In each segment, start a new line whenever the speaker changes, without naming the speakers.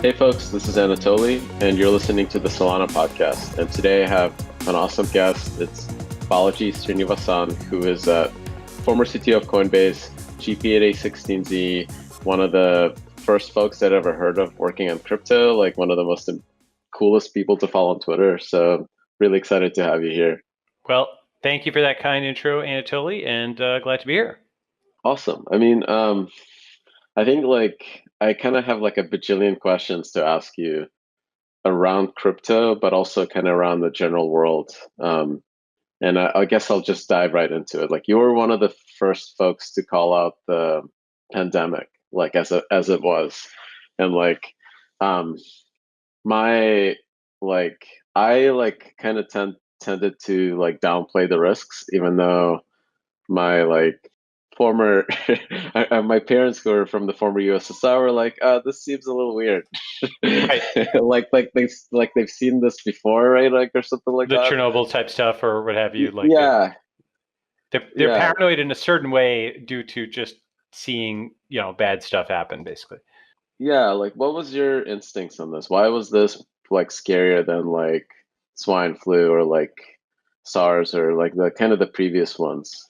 Hey folks, this is Anatoly, and you're listening to the Solana podcast. And today I have an awesome guest. It's Balaji Srinivasan, who is a former CTO of Coinbase, GP at A16Z, one of the first folks I'd ever heard of working on crypto, like one of the most coolest people to follow on Twitter. So really excited to have you here.
Well, thank you for that kind intro, Anatoly, and glad to be here.
Awesome. I think I kind of have like a bajillion questions to ask you around crypto, but also kind of around the general world. And I guess I'll just dive right into it. Like you were one of the first folks to call out the pandemic, like as it was, and um, my I kind of tended to like downplay the risks, even though my former my parents who are from the former USSR were like, this seems a little weird.
Right.
They've seen this before, right? Like or something like
The
that.
Chernobyl type stuff or what have you.
Yeah.
They're paranoid in a certain way due to just seeing, bad stuff happen, basically.
Yeah, like what was your instincts on this? Why was this like scarier than like swine flu or like SARS or like the kind of the previous ones?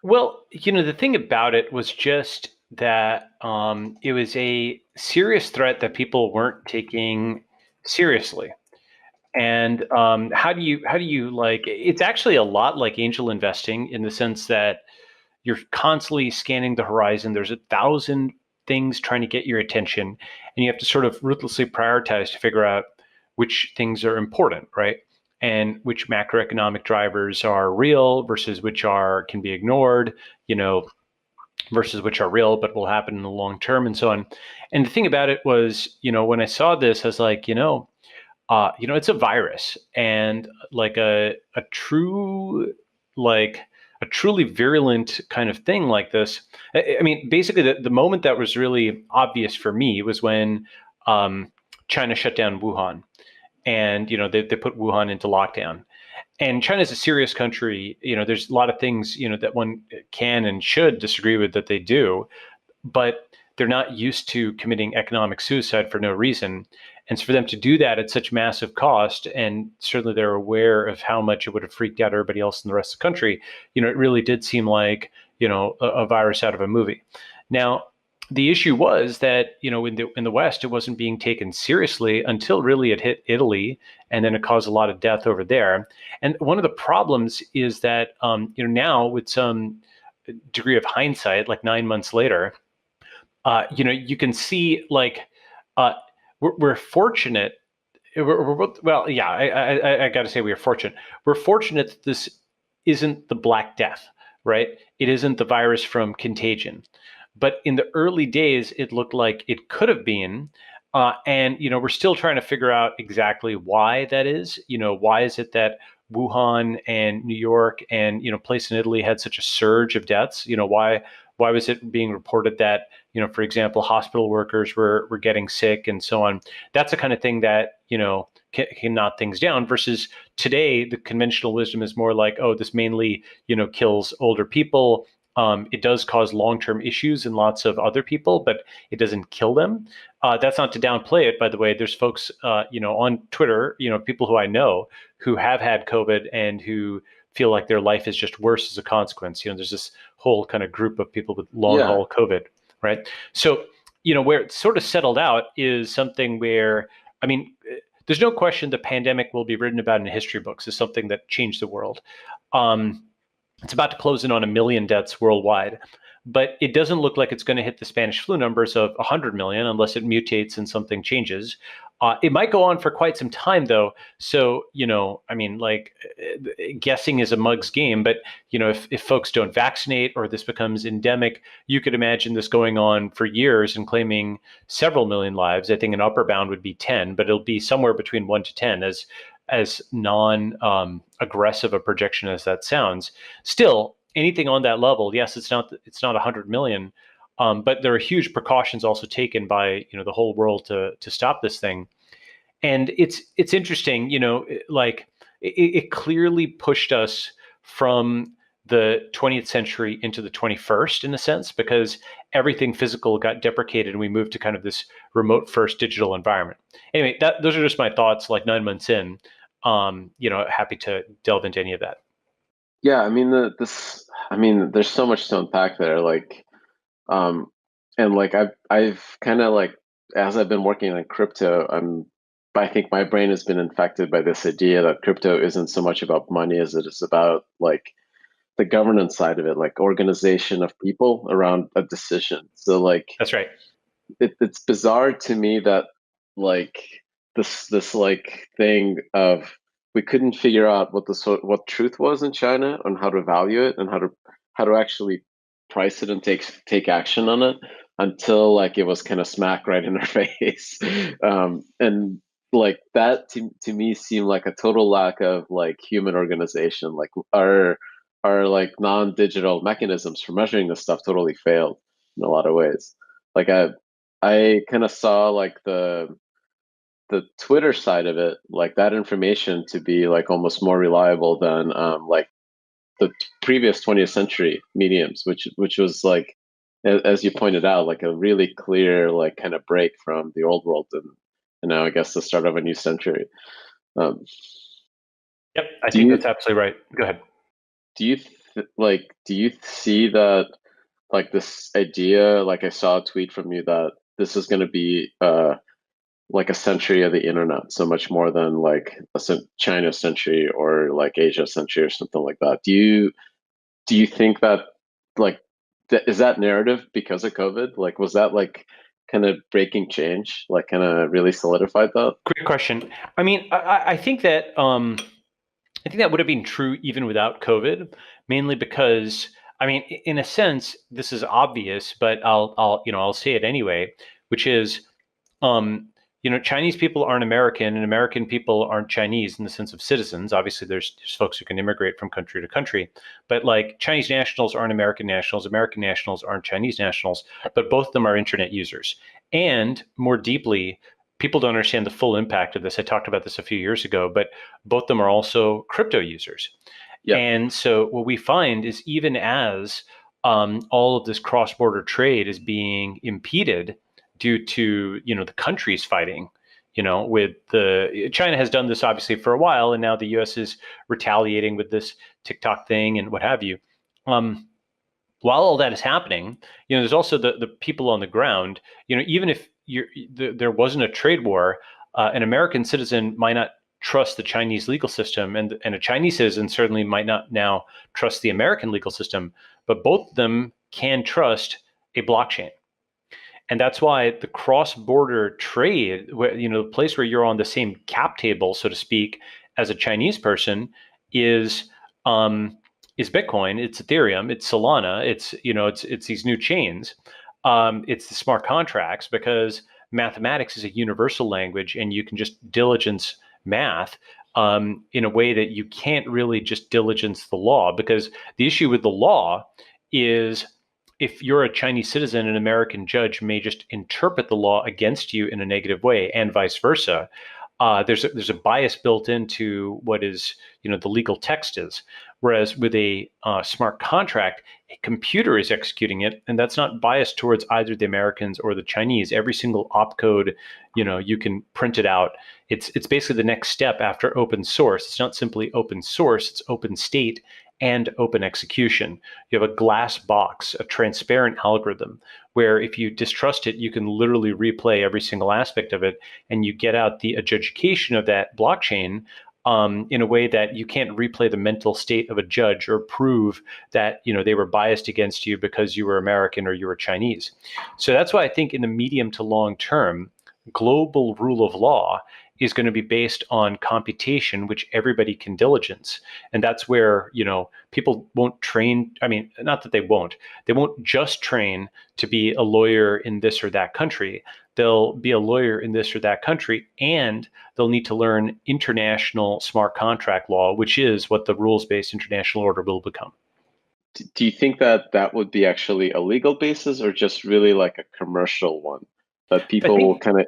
Well, the thing about it was just that it was a serious threat that people weren't taking seriously. And how do you like? It's actually a lot like angel investing in the sense that you're constantly scanning the horizon. There's 1,000 things trying to get your attention, and you have to sort of ruthlessly prioritize to figure out which things are important, right? And which macroeconomic drivers are real versus which are can be ignored, versus which are real but will happen in the long term, and so on. And the thing about it was, when I saw this, I was like, it's a virus, and like a true like a truly virulent kind of thing like this. I mean, basically, the moment that was really obvious for me was when China shut down Wuhan, and they put Wuhan into lockdown. And China is a serious country. There's a lot of things that one can and should disagree with that they do, but they're not used to committing economic suicide for no reason. And so for them to do that at such massive cost, and certainly they're aware of how much it would have freaked out everybody else in the rest of the country, it really did seem like, a virus out of a movie. Now, the issue was that, in the West, it wasn't being taken seriously until really it hit Italy, and then it caused a lot of death over there. And one of the problems is that, now with some degree of hindsight, like 9 months later, you can see uh, we're fortunate. Well, yeah, I got to say we are fortunate. We're fortunate that this isn't the Black Death, right? It isn't the virus from Contagion. But in the early days, it looked like it could have been. And, we're still trying to figure out exactly why that is. Why is it that Wuhan and New York and, place in Italy had such a surge of deaths? Why was it being reported that, for example, hospital workers were getting sick and so on? That's the kind of thing that, can knock things down versus today, the conventional wisdom is more like, oh, this mainly, kills older people. It does cause long-term issues in lots of other people, but it doesn't kill them. That's not to downplay it, by the way. There's folks, on Twitter, people who I know who have had COVID and who feel like their life is just worse as a consequence. There's this whole kind of group of people with long
Yeah.
haul COVID, right? So, where it's sort of settled out is something where, I mean, there's no question the pandemic will be written about in history books as something that changed the world. It's about to close in on 1 million deaths worldwide, but it doesn't look like it's going to hit the Spanish flu numbers of 100 million unless it mutates and something changes. It might go on for quite some time, though. So, guessing is a mug's game. But, if folks don't vaccinate or this becomes endemic, you could imagine this going on for years and claiming several million lives. I think an upper bound would be 10, but it'll be somewhere between 1 to 10 as non-aggressive a projection as that sounds. Still, anything on that level, yes, it's not 100 million, but there are huge precautions also taken by the whole world to stop this thing. And it's interesting, it clearly pushed us from the 20th century into the 21st in a sense, because everything physical got deprecated and we moved to kind of this remote first digital environment. Anyway, those are just my thoughts like 9 months in. Happy to delve into any of that.
Yeah, I mean I mean, there's so much to unpack there. Um, and like I've kind of like as I've been working on crypto, I think my brain has been infected by this idea that crypto isn't so much about money as it is about like the governance side of it, like organization of people around a decision. So like
That's right.
it's bizarre to me that like this like thing of we couldn't figure out what truth was in China on how to value it and how to actually price it and take action on it until like it was kind of smack right in our face. And like that to me seemed like a total lack of like human organization. Like our like non-digital mechanisms for measuring this stuff totally failed in a lot of ways. Like I kind of saw like the Twitter side of it, like that information to be like almost more reliable than like the previous 20th century mediums, which was like as you pointed out, like a really clear like kind of break from the old world and now I guess the start of a new century. Um,
Yep, I
do
think
you
that's absolutely right. Go ahead.
do you see that like this idea? Like I saw a tweet from you that this is going to be like a century of the internet, so much more than like China century or like Asia century or something like that. Do you think that like is that narrative because of COVID? Like was that like kind of breaking change, like kind of really solidified that?
Great question. I mean, I think that would have been true even without COVID, mainly because, I mean, in a sense, this is obvious, but I'll say it anyway, which is, um, Chinese people aren't American, and American people aren't Chinese in the sense of citizens. Obviously, there's folks who can immigrate from country to country, but like Chinese nationals aren't American nationals aren't Chinese nationals, but both of them are internet users. And more deeply, people don't understand the full impact of this. I talked about this a few years ago, but both of them are also crypto users.
Yeah.
And so what we find is even as all of this cross-border trade is being impeded due to the countries fighting, with the China has done this obviously for a while, and now the U.S. is retaliating with this TikTok thing and what have you. Um, while all that is happening, there's also the people on the ground. Even if there wasn't a trade war, an American citizen might not trust the Chinese legal system, and a Chinese citizen certainly might not now trust the American legal system. But both of them can trust a blockchain, and that's why the cross-border trade, where the place where you're on the same cap table, so to speak, as a Chinese person, is um, is Bitcoin, it's Ethereum, it's Solana, it's these new chains, it's the smart contracts, because mathematics is a universal language, and you can just diligence math in a way that you can't really just diligence the law, because the issue with the law is if you're a Chinese citizen, an American judge may just interpret the law against you in a negative way, and vice versa. There's a bias built into what is the legal text is, whereas with a smart contract, a computer is executing it, and that's not biased towards either the Americans or the Chinese. Every single opcode, you can print it out. It's basically the next step after open source. It's not simply open source; it's open state and open execution. You have a glass box, a transparent algorithm, where if you distrust it, you can literally replay every single aspect of it, and you get out the adjudication of that blockchain in a way that you can't replay the mental state of a judge or prove that they were biased against you because you were American or you were Chinese. So that's why I think in the medium to long term, global rule of law is going to be based on computation, which everybody can diligence. And that's where, people won't train. I mean, not that they won't just train to be a lawyer in this or that country. They'll be a lawyer in this or that country, and they'll need to learn international smart contract law, which is what the rules-based international order will become.
Do you think that that would be actually a legal basis or just really like a commercial one that
I
people will
think
kind of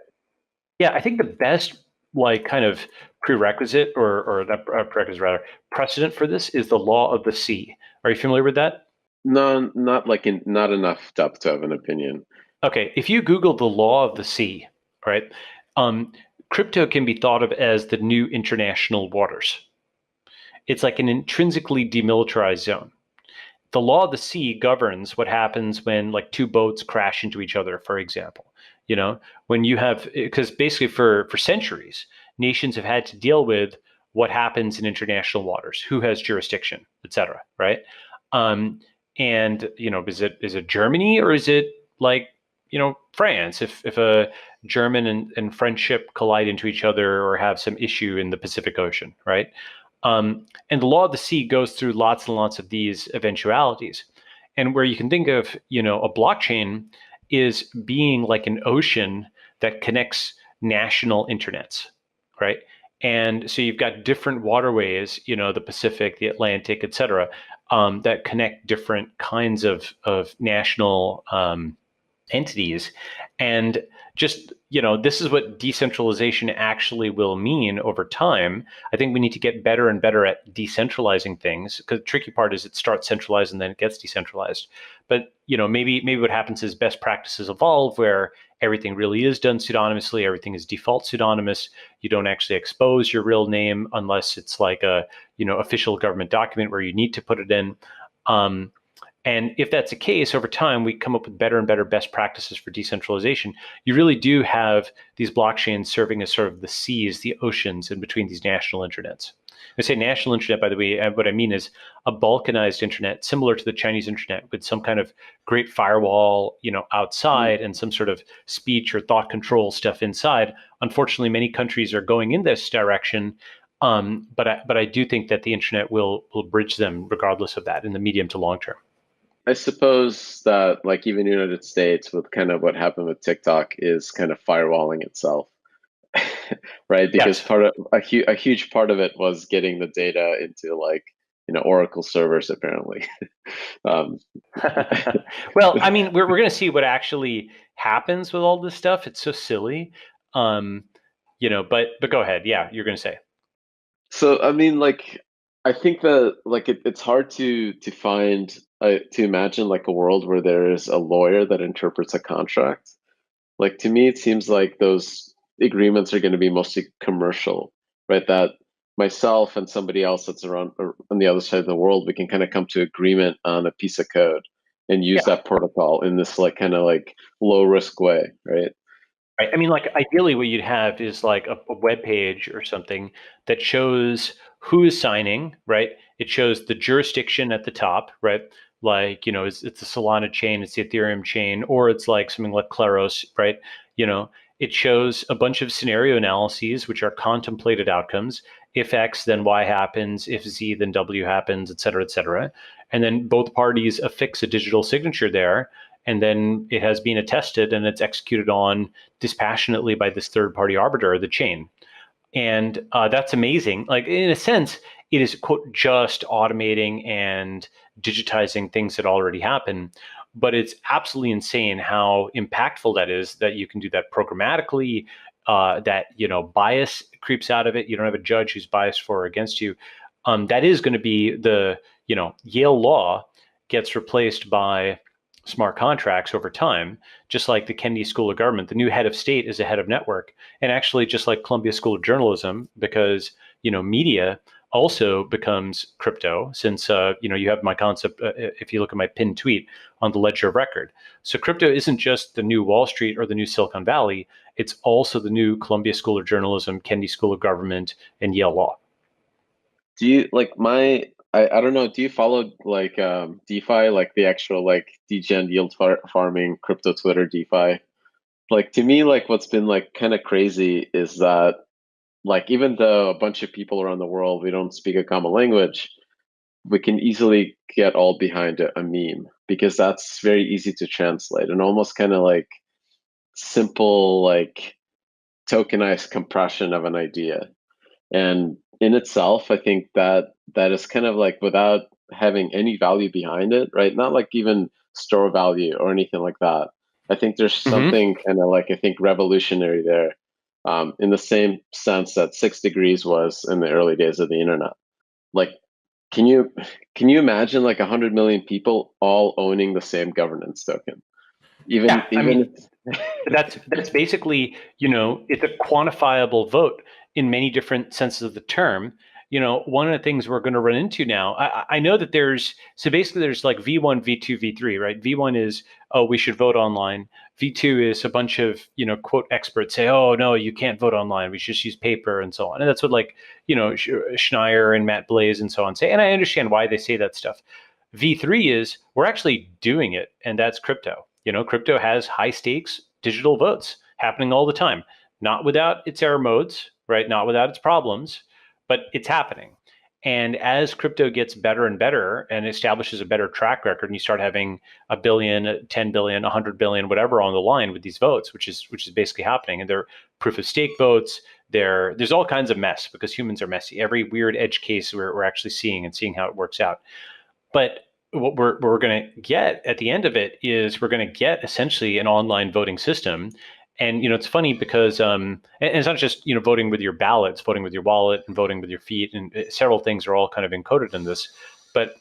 Yeah, I think the best like kind of prerequisite, or not prerequisite, rather, precedent for this is the law of the sea. Are you familiar with that?
No, not like not enough depth to have an opinion.
Okay, if you Google the law of the sea, right, um, crypto can be thought of as the new international waters. It's like an intrinsically demilitarized zone. The law of the sea governs what happens when like two boats crash into each other, for example. You know, when you have, because basically for centuries, nations have had to deal with what happens in international waters, who has jurisdiction, et cetera, right? Um, and is it Germany, or is it like France? If a German and French ship collide into each other or have some issue in the Pacific Ocean, right? And the law of the sea goes through lots and lots of these eventualities. And where you can think of, a blockchain is being like an ocean that connects national internets, right? And so you've got different waterways, the Pacific, the Atlantic, et cetera, that connect different kinds of national entities. And just, this is what decentralization actually will mean over time. I think we need to get better and better at decentralizing things, because the tricky part is it starts centralized and then it gets decentralized. But, maybe what happens is best practices evolve where everything really is done pseudonymously, everything is default pseudonymous. You don't actually expose your real name unless it's like a, official government document where you need to put it in. Um, and if that's the case, over time, we come up with better and better best practices for decentralization. You really do have these blockchains serving as sort of the seas, the oceans in between these national internets. I say national internet, by the way, what I mean is a balkanized internet similar to the Chinese internet with some kind of great firewall, outside and some sort of speech or thought control stuff inside. Unfortunately, many countries are going in this direction. But I do think that the internet will bridge them regardless of that in the medium to long term.
I suppose that like even United States with kind of what happened with TikTok is kind of firewalling itself, right? Because
Yes.
part of a huge part of it was getting the data into like Oracle servers apparently. um,
Well, I mean, we're going to see what actually happens with all this stuff. It's so silly. Um, but go ahead. Yeah, you're going to say.
so I mean, like I think that like it's hard to find to imagine like a world where there is a lawyer that interprets a contract. Like to me, it seems like those agreements are going to be mostly commercial, right? That myself and somebody else that's around or on the other side of the world, we can kind of come to agreement on a piece of code and use
Yeah.
that protocol in this like kind of like low risk way, right?
Right. I mean, like ideally, what you'd have is like a web page or something that shows who is signing, right? It shows the jurisdiction at the top, right? Like, it's the Solana chain, it's the Ethereum chain, or it's like something like Claros, right? You know, it shows a bunch of scenario analyses, which are contemplated outcomes. If X, then Y happens. If Z, then W happens, et cetera, et cetera. And then both parties affix a digital signature there, and then it has been attested and it's executed on dispassionately by this third party arbiter of the chain. And that's amazing. Like, in a sense, it is, quote, just automating and digitizing things that already happen. But it's absolutely insane how impactful that is, that you can do that programmatically, that, bias creeps out of it. You don't have a judge who's biased for or against you. That is going to be Yale law gets replaced by smart contracts over time, just like the Kennedy School of Government. The new head of state is a head of network, and actually just like Columbia School of Journalism, because media also becomes crypto, since you have my concept, if you look at my pinned tweet on the ledger of record. So crypto isn't just the new Wall Street or the new Silicon Valley, it's also the new Columbia School of Journalism, Kennedy School of Government, and Yale law.
Do you like I don't know, do you follow like DeFi, like the actual like degen yield farming crypto Twitter DeFi? Like to me, like what's been like kind of crazy is that like even though a bunch of people around the world we don't speak a common language, we can easily get all behind a meme because that's very easy to translate and almost kind of like simple like tokenized compression of an idea. And in itself, I think that that is kind of like without having any value behind it, right? Not like even store value or anything like that. I think there's
Mm-hmm.
something kind of like I think revolutionary there. in the same sense that 6 degrees was in the early days of the internet. Like, can you can you imagine like 100 million people all owning the same governance token?
Yeah, I mean,
Even
that's basically, it's a quantifiable vote in many different senses of the term. One of the things we're going to run into now, I know that there's like V1, V2, V3, right? V1 is, oh, we should vote online. V2 is a bunch of, quote, experts say, oh, no, you can't vote online. We should just use paper and so on. And that's what, like, Schneier and Matt Blaze and so on say. And I understand why they say that stuff. V3 is we're actually doing it, and that's crypto. Crypto has high stakes digital votes happening all the time, not without its error modes, right? Not without its problems, but it's happening. And as crypto gets better and better and establishes a better track record, and you start having a billion, 10 billion, 100 billion, whatever on the line with these votes, which is basically happening, and they're proof of stake votes. There's all kinds of mess because humans are messy. Every weird edge case we're actually seeing how it works out. But what we're going to get at the end of it is we're going to get essentially an online voting system. And it's funny because and it's not just voting with your ballot, it's voting with your wallet and voting with your feet, and several things are all kind of encoded in this. But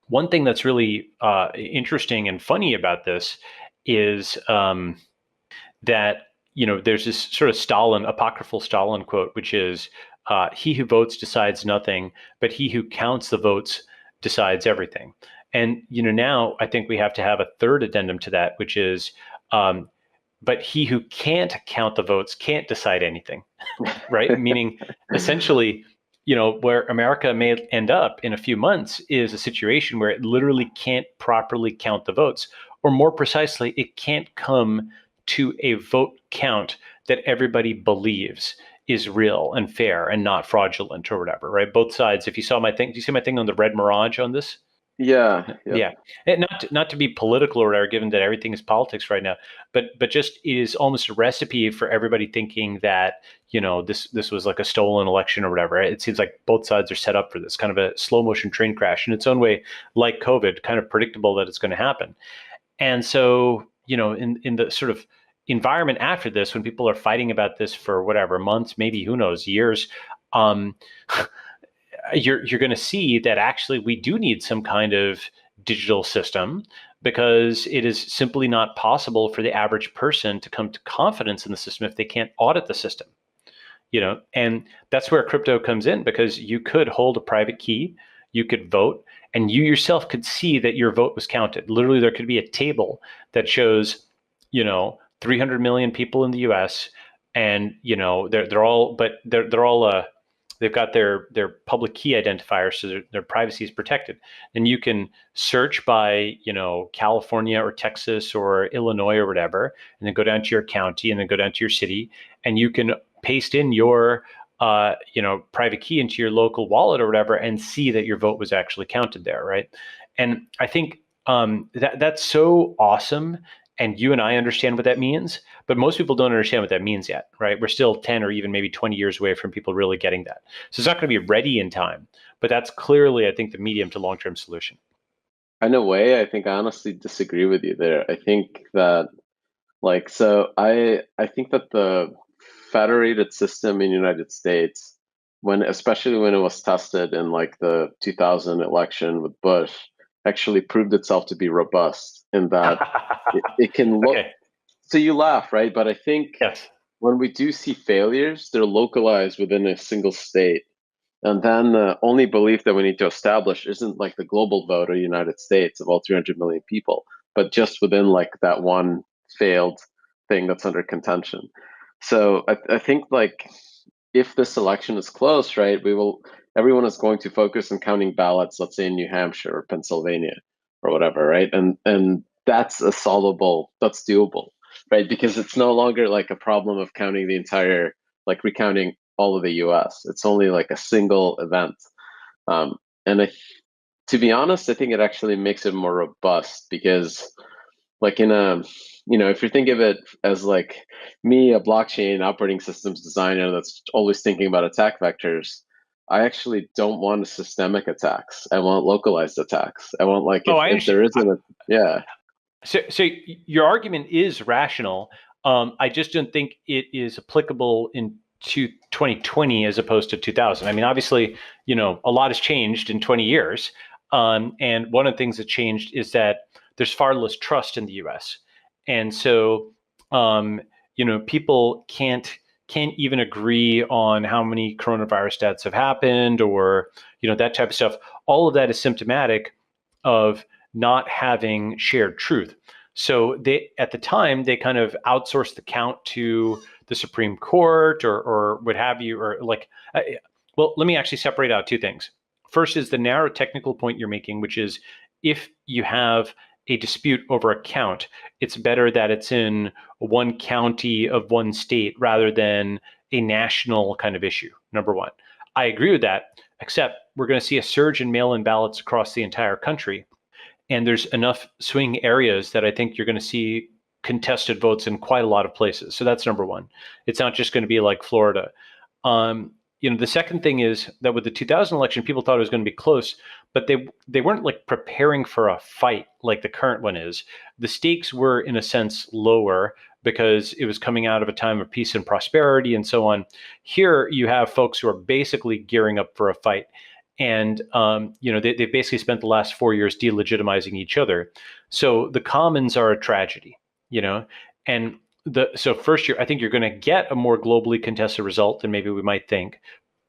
one thing that's really interesting and funny about this is that there's this sort of apocryphal Stalin quote, which is, "He who votes decides nothing, but he who counts the votes decides everything." And now I think we have to have a third addendum to that, which is, but he who can't count the votes can't decide anything, right? Meaning, essentially, where America may end up in a few months is a situation where it literally can't properly count the votes, or more precisely, it can't come to a vote count that everybody believes is real and fair and not fraudulent or whatever, right? Both sides. If you saw my thing, do you see my thing on the red mirage on this?
yeah, yep.
Yeah, and not to be political or whatever, given that everything is politics right now, but just it is almost a recipe for everybody thinking that this was like a stolen election or whatever. It seems like both sides are set up for this kind of a slow motion train crash in its own way, like COVID, kind of predictable that it's going to happen. And so in the sort of environment after this, when people are fighting about this for whatever months, maybe who knows, years. Um, you're going to see that actually we do need some kind of digital system, because it is simply not possible for the average person to come to confidence in the system if they can't audit the system. And that's where crypto comes in, because you could hold a private key, you could vote, and you yourself could see that your vote was counted. Literally, there could be a table that shows 300 million people in the US, and they're all, but they're all they've got their public key identifier, so their privacy is protected. And you can search by California or Texas or Illinois or whatever, and then go down to your county, and then go down to your city, and you can paste in your private key into your local wallet or whatever, and see that your vote was actually counted there, right? And I think that's so awesome. And you and I understand what that means, but most people don't understand what that means yet, right? We're still 10 or even maybe 20 years away from people really getting that. So it's not going to be ready in time, but that's clearly, I think, the medium to long-term solution.
In a way, I think I honestly disagree with you there. I think that I think that the federated system in the United States, especially when it was tested in like the 2000 election with Bush, actually proved itself to be robust in that it can look.
Okay.
So you laugh, right? But I think
Yes.
when we do see failures, they're localized within a single state. And then the only belief that we need to establish isn't like the global vote of the United States of all 300 million people, but just within like that one failed thing that's under contention. So I think like if this election is close, right, everyone is going to focus on counting ballots, let's say in New Hampshire or Pennsylvania or whatever, right? And that's that's doable, right? Because it's no longer like a problem of counting the entire, like recounting all of the US. It's only like a single event. Um, and to be honest, I think it actually makes it more robust because like if you think of it as like me, a blockchain operating systems designer that's always thinking about attack vectors, I actually don't want systemic attacks. I want localized attacks. I want like
Oh, I
if
understand.
there isn't a, yeah.
So your argument is rational. I just don't think it is applicable in 2020 as opposed to 2000. I mean, obviously, a lot has changed in 20 years. And one of the things that changed is that there's far less trust in the US. And so, um, people can't even agree on how many coronavirus deaths have happened, or that type of stuff. All of that is symptomatic of not having shared truth. So they, at the time, they kind of outsourced the count to the Supreme Court, or what have you, or like, well, let me actually separate out two things. First is the narrow technical point you're making, which is if you have a dispute over a count, it's better that it's in one county of one state rather than a national kind of issue. Number one, I agree with that, except we're going to see a surge in mail in ballots across the entire country. And there's enough swing areas that I think you're going to see contested votes in quite a lot of places. So that's number one. It's not just going to be like Florida. The second thing is that with the 2000 election, people thought it was going to be close, but they weren't like preparing for a fight like the current one is. The stakes were, in a sense, lower because it was coming out of a time of peace and prosperity and so on. Here, you have folks who are basically gearing up for a fight. And they've basically spent the last 4 years delegitimizing each other. So the commons are a tragedy, and so first year, I think you're going to get a more globally contested result than maybe we might think.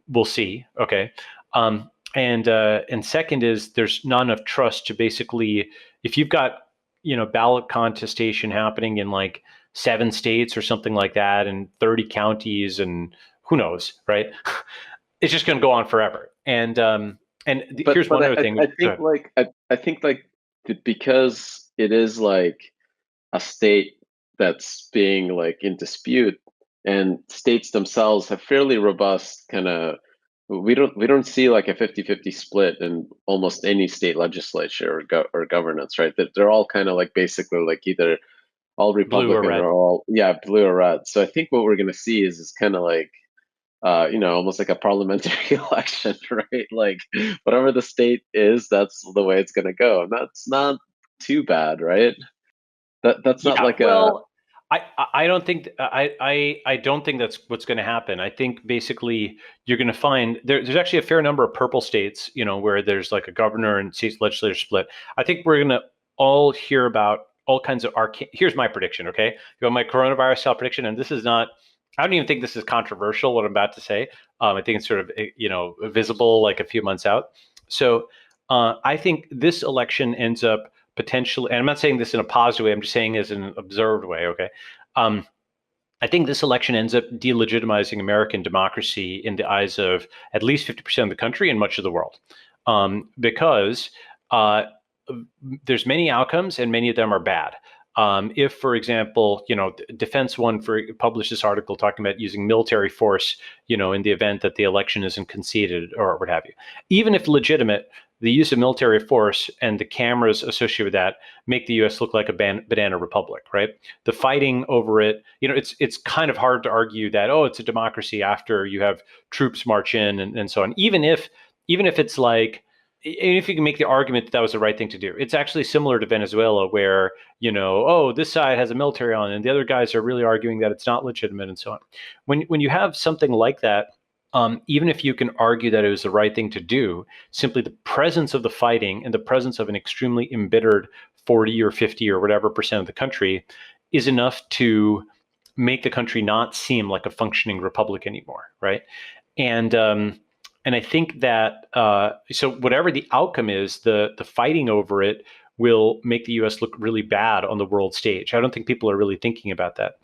We'll see. Okay. And second is there's not enough trust to basically, if you've got, ballot contestation happening in like 7 states or something like that, and 30 counties, and who knows, right? It's just going to go on forever. And here's one other thing.
I think like because it is like a state that's being like in dispute, and states themselves have fairly robust kind of, we don't see like a 50-50 split in almost any state legislature or governance, right? That they're all kind of like basically like either all Republican or all blue or red. So I think what we're going to see is kind of like almost like a parliamentary election, right? Like whatever the state is, that's the way it's going to go, and that's not too bad, right? That's not like
well, I don't think I don't think that's what's going to happen. I think basically you're going to find there's actually a fair number of purple states, where there's like a governor and state legislature split. I think we're going to all hear about all kinds of Here's my prediction. Okay, you want my coronavirus style prediction, and this is not. I don't even think this is controversial, what I'm about to say. I think it's sort of, visible like a few months out. So I think this election ends up potentially, and I'm not saying this in a positive way, I'm just saying this in an observed way, okay? I think this election ends up delegitimizing American democracy in the eyes of at least 50% of the country and much of the world. Because there's many outcomes and many of them are bad. If, for example, Defense One published this article talking about using military force, in the event that the election isn't conceded or what have you. Even if legitimate, the use of military force and the cameras associated with that make the U.S. look like a banana republic, right? The fighting over it, it's kind of hard to argue that, oh, it's a democracy after you have troops march in and so on. Even if it's like, if you can make the argument that was the right thing to do. It's actually similar to Venezuela where, this side has a military on and the other guys are really arguing that it's not legitimate and so on. When you have something like that, even if you can argue that it was the right thing to do, simply the presence of the fighting and the presence of an extremely embittered 40 or 50 or whatever percent of the country is enough to make the country not seem like a functioning republic anymore, right? And I think that so whatever the outcome is, the fighting over it will make the U.S. look really bad on the world stage. I don't think people are really thinking about that.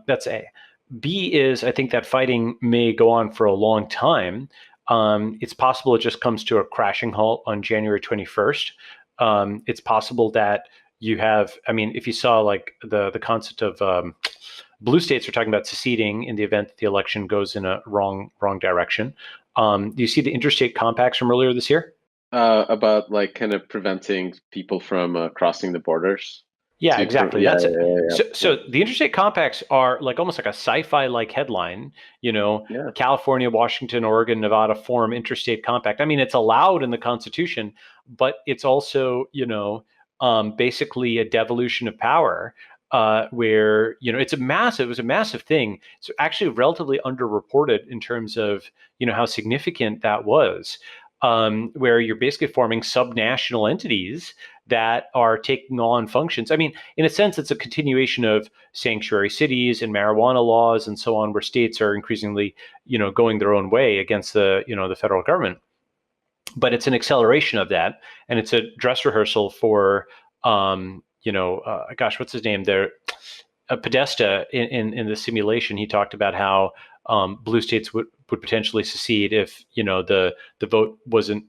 That's A. B is I think that fighting may go on for a long time. It's possible it just comes to a crashing halt on January 21st. It's possible that you have, if you saw like the concept of blue states are talking about seceding in the event that the election goes in a wrong direction. Do you see the interstate compacts from earlier this year?
About like kind of preventing people from crossing the borders.
Yeah, exactly. That's it. So the interstate compacts are like almost like a sci-fi like headline, California, Washington, Oregon, Nevada form interstate compact. It's allowed in the Constitution, but it's also, basically a devolution of power. where it was a massive thing. It's actually relatively underreported in terms of how significant that was. Where you're basically forming subnational entities that are taking on functions. I mean, in a sense, it's a continuation of sanctuary cities and marijuana laws and so on, where states are increasingly, going their own way against the federal government. But it's an acceleration of that, and it's a dress rehearsal for, gosh, what's his name there? Podesta in the simulation, he talked about how blue states would potentially secede if the vote wasn't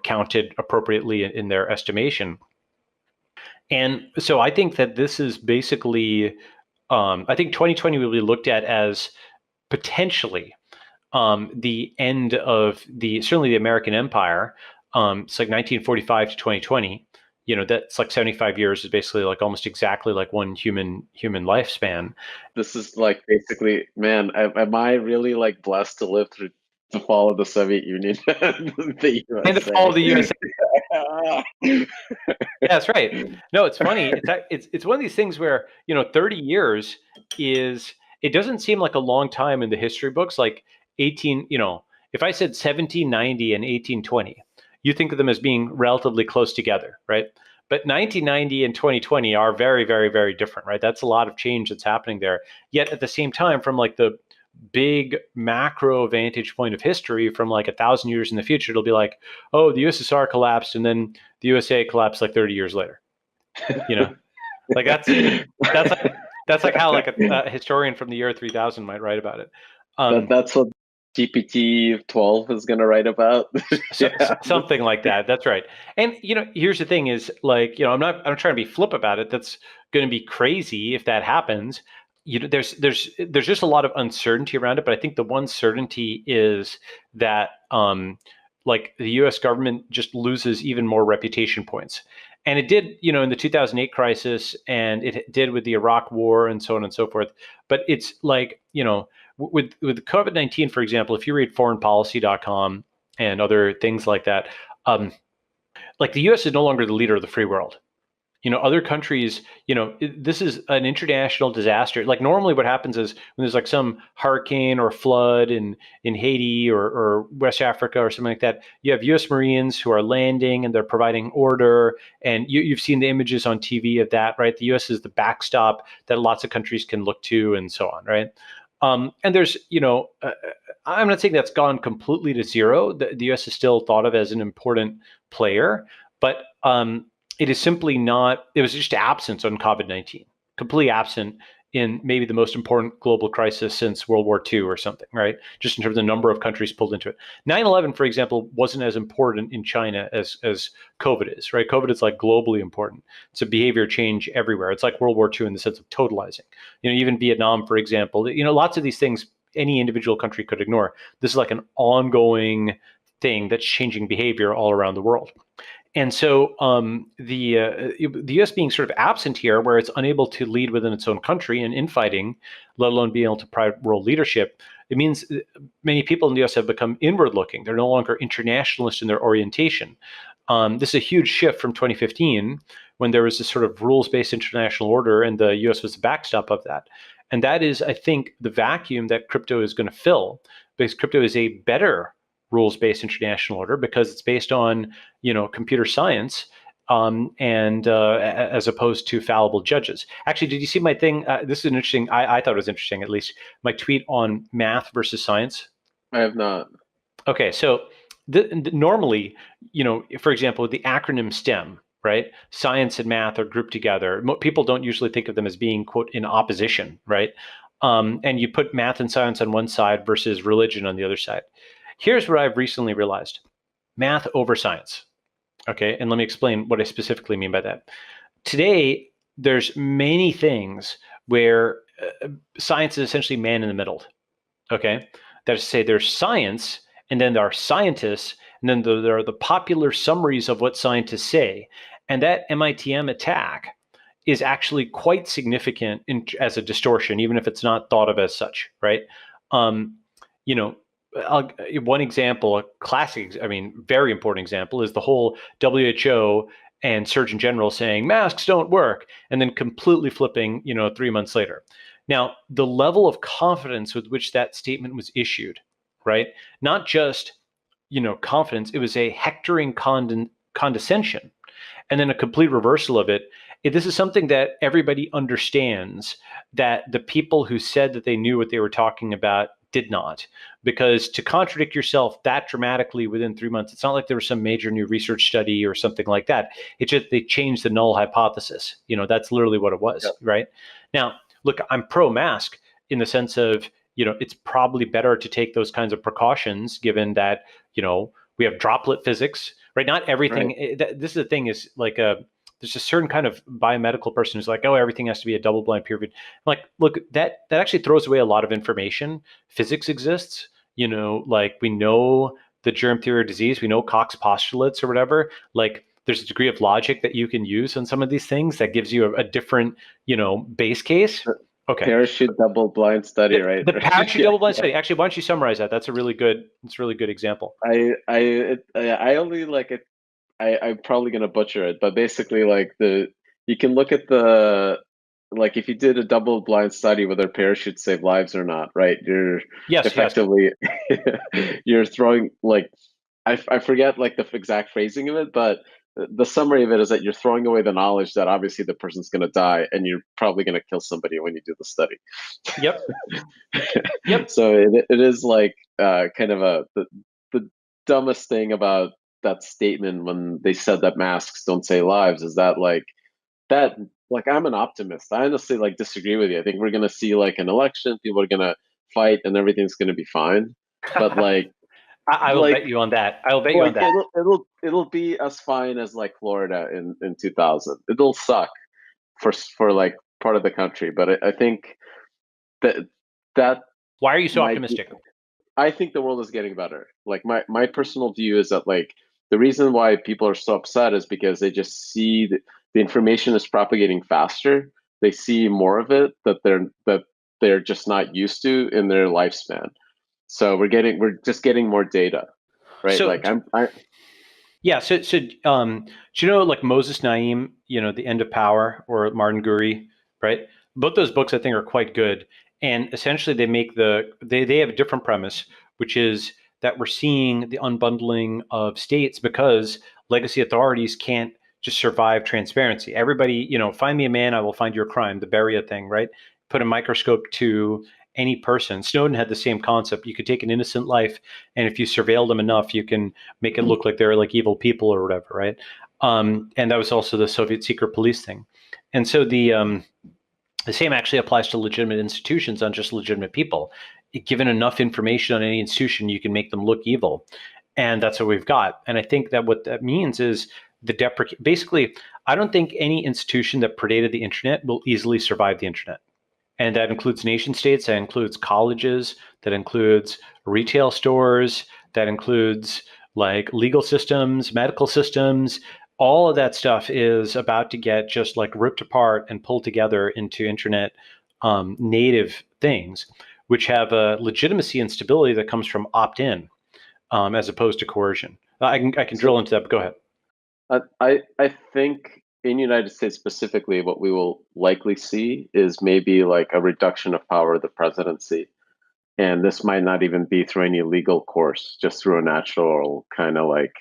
counted appropriately in their estimation. And so I think that this is basically, I think 2020 will be looked at as potentially the end of certainly the American Empire. It's like 1945 to 2020. That's like 75 years is basically like almost exactly like one human lifespan.
This is like basically, man, am I really like blessed to live through the fall of the Soviet Union and the
And of all the USA.
USA?
Yeah, that's right. No, it's funny. It's one of these things where 30 years it doesn't seem like a long time in the history books. Like 18, if I said 1790 and 1820, you think of them as being relatively close together, right? But 1990 and 2020 are very, very, very different, right? That's a lot of change that's happening there. Yet at the same time, from like the big macro vantage point of history, from like 1,000 years in the future, it'll be like, oh, the USSR collapsed and then the USA collapsed like 30 years later. Like that's like how like a historian from the year 3000 might write about it.
That's what GPT-12 is going to write about.
Something like that. That's right. And here's the thing: is like I'm not trying to be flip about it. That's going to be crazy if that happens. There's just a lot of uncertainty around it. But I think the one certainty is that like the U.S. government just loses even more reputation points. And it did, in the 2008 crisis, and it did with the Iraq War, and so on and so forth. But it's like, with COVID-19, for example, if you read foreignpolicy.com and other things like that, like the U.S. is no longer the leader of the free world. Other countries, this is an international disaster. Like normally what happens is when there's like some hurricane or flood in Haiti or West Africa or something like that, you have U.S. Marines who are landing and they're providing order. And you've seen the images on TV of that, right? The U.S. is the backstop that lots of countries can look to and so on, right? And there's, I'm not saying that's gone completely to zero. The U.S. is still thought of as an important player, but it is simply not. It was just absent on COVID-19, completely absent in maybe the most important global crisis since World War II or something, right? Just in terms of the number of countries pulled into it. 9/11, for example, wasn't as important in China as COVID is, right? COVID is like globally important. It's a behavior change everywhere. It's like World War II in the sense of totalizing. Even Vietnam, for example, lots of these things any individual country could ignore. This is like an ongoing thing that's changing behavior all around the world. And so the U.S. being sort of absent here, where it's unable to lead within its own country and infighting, let alone being able to provide world leadership, it means many people in the U.S. have become inward-looking. They're no longer internationalist in their orientation. This is a huge shift from 2015, when there was this sort of rules-based international order, and the U.S. was the backstop of that. And that is, I think, the vacuum that crypto is going to fill, because crypto is a better rules-based international order because it's based on computer science and as opposed to fallible judges. Actually, did you see my thing? This is an interesting. I thought it was interesting, at least my tweet on math versus science.
I have not.
Okay, so normally, for example, the acronym STEM, right? Science and math are grouped together. People don't usually think of them as being, quote, in opposition, right? And you put math and science on one side versus religion on the other side. Here's what I've recently realized: math over science. Okay, and let me explain what I specifically mean by that. Today, there's many things where science is essentially man in the middle. Okay, that is to say, there's science, and then there are scientists, and then there are the popular summaries of what scientists say. And that MITM attack is actually quite significant as a distortion, even if it's not thought of as such, right? One example, a classic, very important example, is the whole WHO and Surgeon General saying masks don't work, and then completely flipping, 3 months later. Now, the level of confidence with which that statement was issued, right? Not just, confidence, it was a hectoring condescension, and then a complete reversal of it. This is something that everybody understands, that the people who said that they knew what they were talking about did not. Because to contradict yourself that dramatically within 3 months, it's not like there was some major new research study or something like that. It's just they changed the null hypothesis. That's literally what it
Yeah.
was, right? Now, look, I'm pro mask in the sense of, it's probably better to take those kinds of precautions given that, we have droplet physics, right? Not
Right.
everything. This is the thing, is like there's a certain kind of biomedical person who's like, oh, everything has to be a double blind peer reviewed. Like, look, that actually throws away a lot of information. Physics exists, like we know the germ theory of disease, we know Koch's postulates or whatever. Like, there's a degree of logic that you can use on some of these things that gives you a different, base case. Okay.
Parachute double blind study, right?
The parachute
Yeah.
double blind study. Actually, why don't you summarize that? That's a really good. It's a really good example.
I only like it. I'm probably gonna butcher it, but basically, like you can look at like if you did a double blind study whether parachutes save lives or not, right? You're
Yes, yes.
effectively you're throwing like I forget like the exact phrasing of it, but the summary of it is that you're throwing away the knowledge that obviously the person's gonna die, and you're probably gonna kill somebody when you do the study.
Yep. Yep.
So it is like kind of the dumbest thing about that statement when they said that masks don't save lives is that that like I'm an optimist. I honestly like disagree with you. I think we're gonna see like an election, people are gonna fight and everything's gonna be fine. But
I will
like
bet you on that. I will bet you on that.
it'll be as fine as like Florida in 2000. It'll suck for like part of the country, but I think that that
Why are you so
might be,
optimistic?
I think the world is getting better. Like my personal view is that like the reason why people are so upset is because they just see the information is propagating faster. They see more of it that they're just not used to in their lifespan. So we're just getting more data, right?
So
Like I
yeah, do you know like Moses Naim, The End of Power, or Martin Guri, right? Both those books I think are quite good. And essentially they have a different premise, which is that we're seeing the unbundling of states because legacy authorities can't just survive transparency. Everybody, find me a man, I will find your crime, the Beria thing, right? Put a microscope to any person. Snowden had the same concept. You could take an innocent life, and if you surveil them enough, you can make it look like they're like evil people or whatever, right? And that was also the Soviet secret police thing. And so the same actually applies to legitimate institutions, not just legitimate people. Given enough information on any institution, you can make them look evil, and that's what we've got. And I think that what that means is basically, I don't think any institution that predated the internet will easily survive the internet. And that includes nation states, that includes colleges, that includes retail stores, that includes like legal systems, medical systems. All of that stuff is about to get just like ripped apart and pulled together into internet native things, which have a legitimacy and stability that comes from opt-in, as opposed to coercion. I can
so
drill into that, but go ahead.
I think in the United States specifically, what we will likely see is maybe like a reduction of power of the presidency. And this might not even be through any legal course, just through a natural kind of like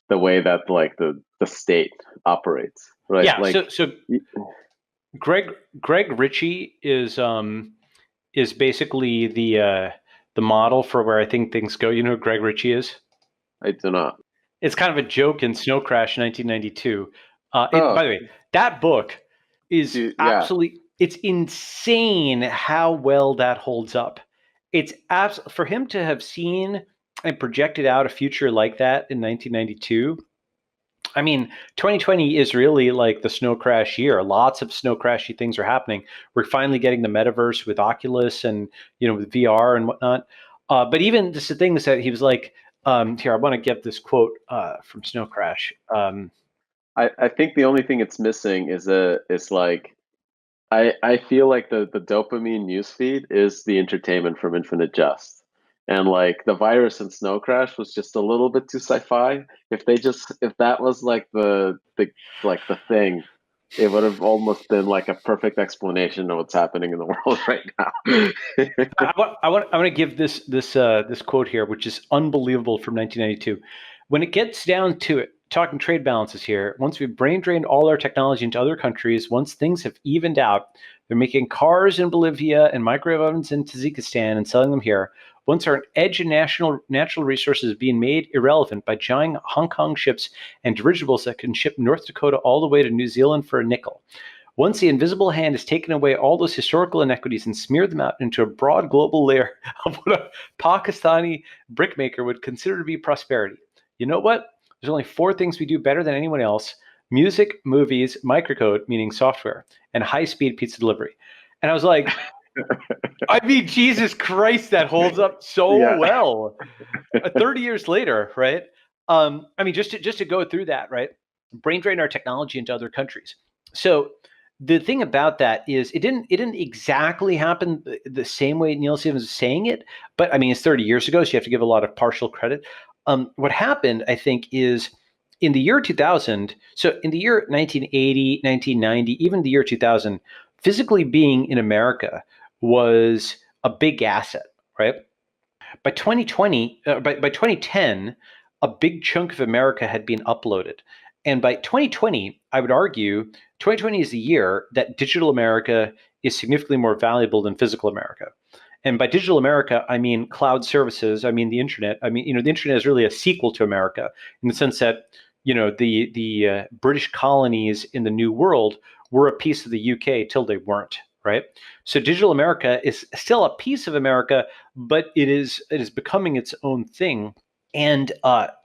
the way that like the state operates, right?
Yeah. So Greg Greg Ritchie is basically the model for where I think things go. You know who Greg Ritchie is?
I do not.
It's kind of a joke in Snow Crash 1992.
Oh,
By the way, that book is
yeah.
absolutely, it's insane how well that holds up. It's for him to have seen and projected out a future like that in 1992. I mean, 2020 is really like the snow crash year. Lots of snow crashy things are happening. We're finally getting the metaverse with Oculus and with VR and whatnot. But even just the things that he was like, here, I want to get this quote from Snow Crash.
I think the only thing it's missing is like I feel like the dopamine newsfeed is the entertainment from Infinite Jest. and like the virus and Snow Crash was just a little bit too sci-fi. If that was like the thing, it would have almost been like a perfect explanation of what's happening in the world right now.
I want to give this quote here, which is unbelievable from 1992. When it gets down to it, talking trade balances here, once we've brain drained all our technology into other countries, once things have evened out, they're making cars in Bolivia and microwave ovens in Tajikistan and selling them here. Once our edge and natural resources are being made irrelevant by giant Hong Kong ships and dirigibles that can ship North Dakota all the way to New Zealand for a nickel. Once the invisible hand has taken away all those historical inequities and smeared them out into a broad global layer of what a Pakistani brickmaker would consider to be prosperity. You know what? There's only four things we do better than anyone else: music, movies, microcode, meaning software, and high speed pizza delivery. And I was like, I mean, Jesus Christ, that holds up so
Yeah.
well. 30 years later, right? I mean, just to go through that, right? Brain drain our technology into other countries. So the thing about that is it didn't exactly happen the same way Neil Stevens is saying it, but I mean, it's 30 years ago, so you have to give a lot of partial credit. What happened, I think, is in the year 2000, so in the year 1980, 1990, even the year 2000, physically being in America was a big asset, right? By 2020, by 2010, a big chunk of America had been uploaded. And by 2020, I would argue 2020 is the year that digital America is significantly more valuable than physical America. And by digital America, I mean cloud services, I mean the internet. I mean, the internet is really a sequel to America in the sense that, the British colonies in the New World were a piece of the UK till they weren't, right? So digital America is still a piece of America, but it is becoming its own thing. And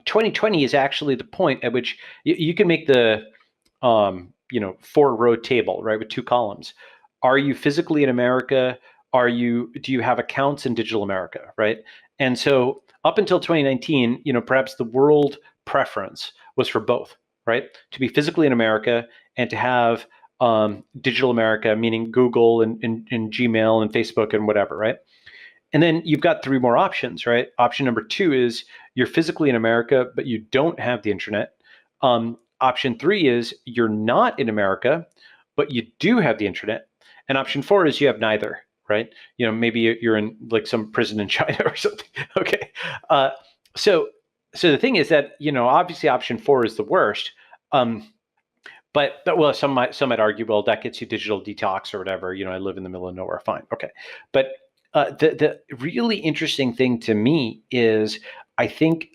2020 is actually the point at which you can make the 4-row table, right, with two columns. Are you physically in America? Do you have accounts in digital America, right? And so up until 2019, perhaps the world preference was for both, right? To be physically in America and to have digital America, meaning Google and Gmail and Facebook and whatever, right? And then you've got three more options, right? Option number two is you're physically in America, but you don't have the internet. Option three is you're not in America, but you do have the internet. And option four is you have neither, right? Maybe you're in like some prison in China or something. Okay. Uh, so, so the thing is that, obviously option four is the worst. Well, some might argue, well, that gets you digital detox or whatever. I live in the middle of nowhere. Fine, okay. But the really interesting thing to me is I think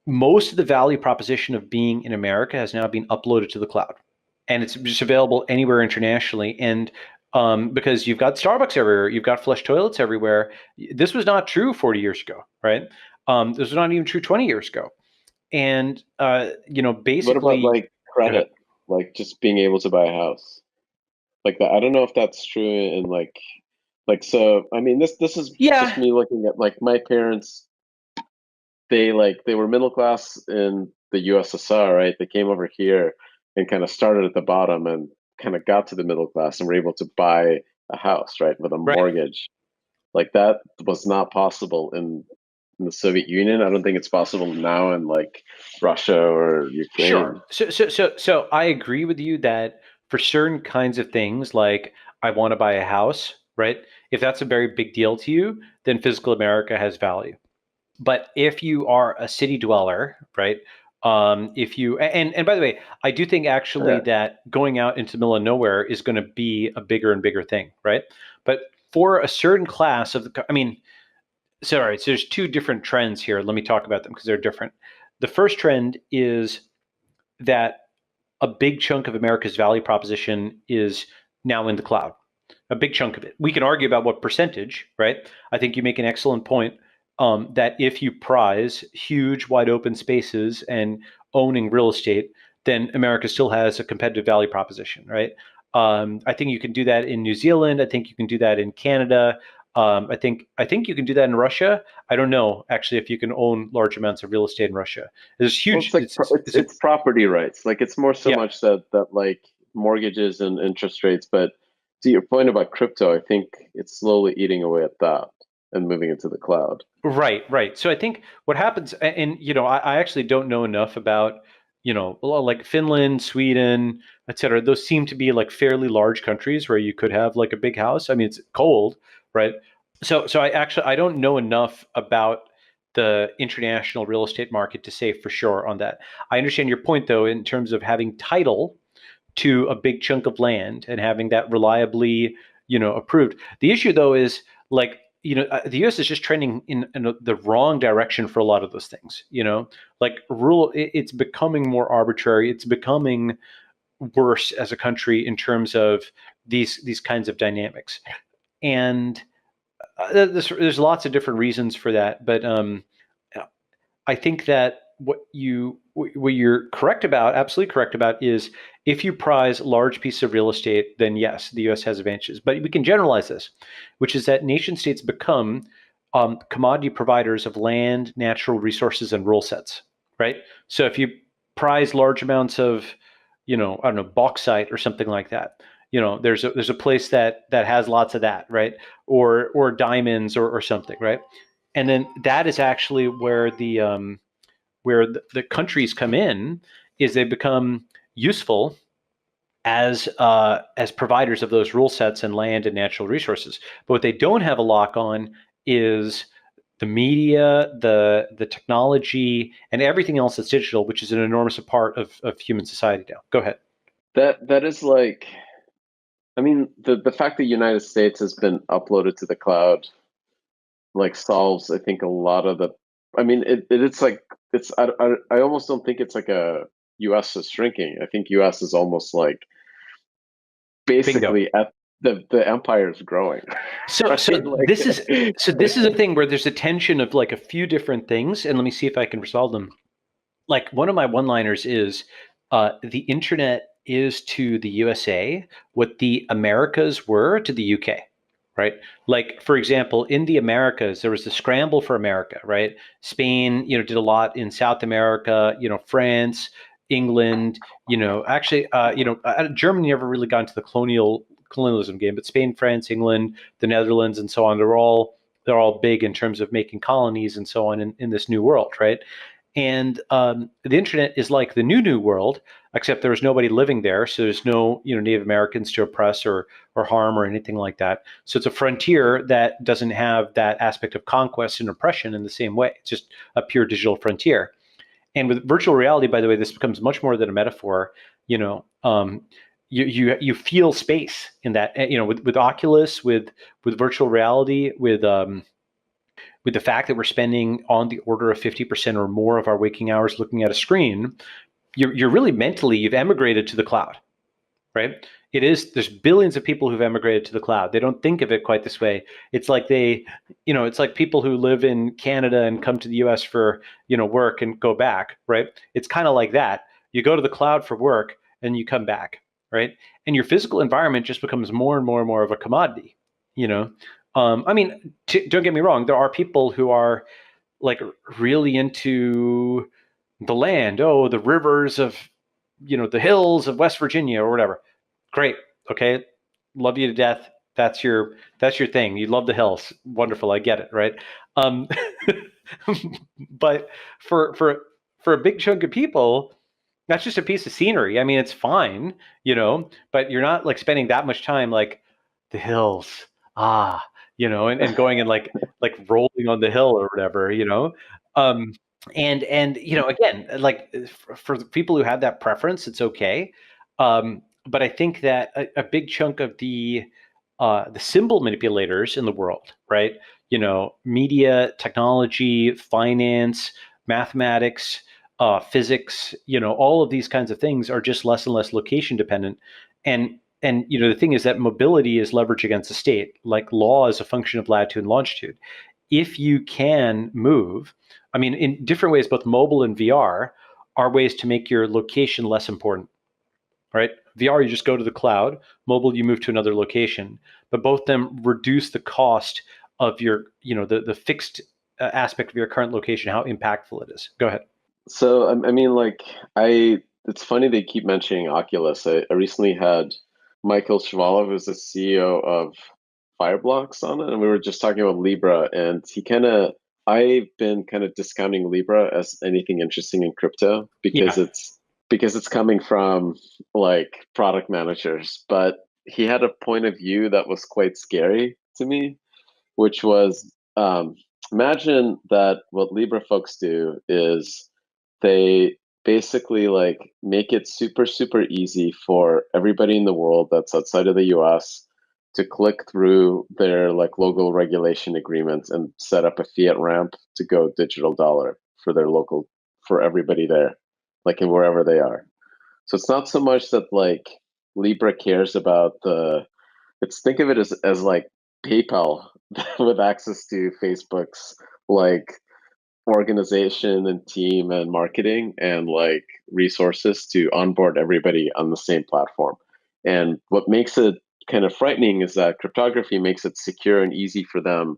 most of the value proposition of being in America has now been uploaded to the cloud, and it's just available anywhere internationally. And because you've got Starbucks everywhere, you've got flush toilets everywhere. This was not true 40 years ago, right? This was not even true 20 years ago. And
What about
basically,
like
go ahead.
credit? Like just being able to buy a house? Like that. I don't know if that's true in like so I mean this is just
Yeah,
me looking at like my parents, they were middle class in the USSR, right? They came over here and kind of started at the bottom and kind of got to the middle class and were able to buy a house, right, with a
right.
mortgage. Like that was not possible in the Soviet Union. I don't think it's possible now in like Russia or
Sure.
Ukraine.
So I agree with you that for certain kinds of things, like I want to buy a house, right? If that's a very big deal to you, then physical America has value. But if you are a city dweller, right? If you and by the way, I do think actually
Yeah.
that going out into the middle of nowhere is going to be a bigger and bigger thing, right? But for a certain class of I mean, sorry, so there's two different trends here. Let me talk about them because they're different. The first trend is that a big chunk of America's value proposition is now in the cloud. A big chunk of it. We can argue about what percentage, right? I think you make an excellent point that if you prize huge, wide open spaces and owning real estate, then America still has a competitive value proposition, right? I think you can do that in New Zealand. I think you can do that in Canada. I think you can do that in Russia. I don't know actually if you can own large amounts of real estate in Russia. There's
Well,
huge.
it's like it's property rights. Like it's more so
Yeah.
much that like mortgages and interest rates. But to your point about crypto, I think it's slowly eating away at that. and moving into the cloud.
Right, right. So I think what happens, and I actually don't know enough about, like Finland, Sweden, et cetera. Those seem to be like fairly large countries where you could have like a big house. I mean, it's cold, right? So I don't know enough about the international real estate market to say for sure on that. I understand your point though, in terms of having title to a big chunk of land and having that reliably, approved. The issue though is like, the U.S. is just trending in the wrong direction for a lot of those things. Like it's becoming more arbitrary. It's becoming worse as a country in terms of these kinds of dynamics. And there's lots of different reasons for that, but I think that what you're correct about, absolutely correct about, is if you prize large pieces of real estate, then yes, the U.S. has advantages. But we can generalize this, which is that nation states become commodity providers of land, natural resources, and rule sets. Right. So if you prize large amounts of, I don't know, bauxite or something like that, there's a place that has lots of that, right? Or diamonds or something, right? And then that is actually where the countries come in, is they become useful as providers of those rule sets and land and natural resources. But what they don't have a lock on is the media, the technology, and everything else that's digital, which is an enormous part of human society now. Go ahead.
That is like, I mean, the fact that United States has been uploaded to the cloud like solves, I think, a lot of the. I mean, it's like it's. I almost don't think it's like a U.S. is shrinking. I think U.S. is almost like
Bingo.
basically at the empire is growing,
So
right?
so
Like,
this is so this is a thing where there's a tension of like a few different things, and let me see if I can resolve them. Like one of my one-liners is the internet is to the USA what the Americas were to the UK, right? Like for example, in the Americas, there was the scramble for America, right? Spain, did a lot in South America, France, England, actually, Germany never really got into the colonialism game, but Spain, France, England, the Netherlands, and so on, they're all big in terms of making colonies and so on in this new world, right? And the internet is like the new world, except there's nobody living there, so there's no Native Americans to oppress or harm or anything like that. So it's a frontier that doesn't have that aspect of conquest and oppression in the same way. It's just a pure digital frontier. And with virtual reality, by the way, this becomes much more than a metaphor. You know, um, you feel space in that. With Oculus, with virtual reality, with the fact that we're spending on the order of 50% or more of our waking hours looking at a screen, you're really mentally, you've emigrated to the cloud, right? There's billions of people who've emigrated to the cloud. They don't think of it quite this way. It's like it's like people who live in Canada and come to the US for, work and go back, right? It's kind of like that. You go to the cloud for work and you come back, right? And your physical environment just becomes more and more and more of a commodity, you know? I mean, don't get me wrong. There are people who are like really into the land. Oh, the rivers of, the hills of West Virginia or whatever. Great. Okay. Love you to death. That's your thing. You love the hills. Wonderful. I get it. Right. Um, but for a big chunk of people, that's just a piece of scenery. I mean, it's fine, but you're not like spending that much time like the hills, ah, and going and like rolling on the hill or whatever, Um, and again, like for the people who have that preference, it's okay. But I think that a big chunk of the symbol manipulators in the world, right? Media, technology, finance, mathematics, physics, all of these kinds of things are just less and less location dependent. And the thing is that mobility is leverage against the state. Like law is a function of latitude and longitude. If you can move, I mean, in different ways, both mobile and VR are ways to make your location less important, right? VR, you just go to the cloud. Mobile, you move to another location. But both of them reduce the cost of your, the fixed aspect of your current location, how impactful it is. Go ahead.
so I mean, like it's funny they keep mentioning Oculus. I recently had Michael Shvala, who's the CEO of Fireblocks on it, and we were just talking about Libra, and I've been kind of discounting Libra as anything interesting in crypto
Yeah.
because it's coming from like product managers, but he had a point of view that was quite scary to me, which was imagine that what Libra folks do is they basically like make it super, super easy for everybody in the world that's outside of the US to click through their like local regulation agreements and set up a fiat ramp to go digital dollar for their local, for everybody there, like in wherever they are. So it's not so much that like Libra cares about it's think of it as like PayPal with access to Facebook's like organization and team and marketing and like resources to onboard everybody on the same platform. And what makes it kind of frightening is that cryptography makes it secure and easy for them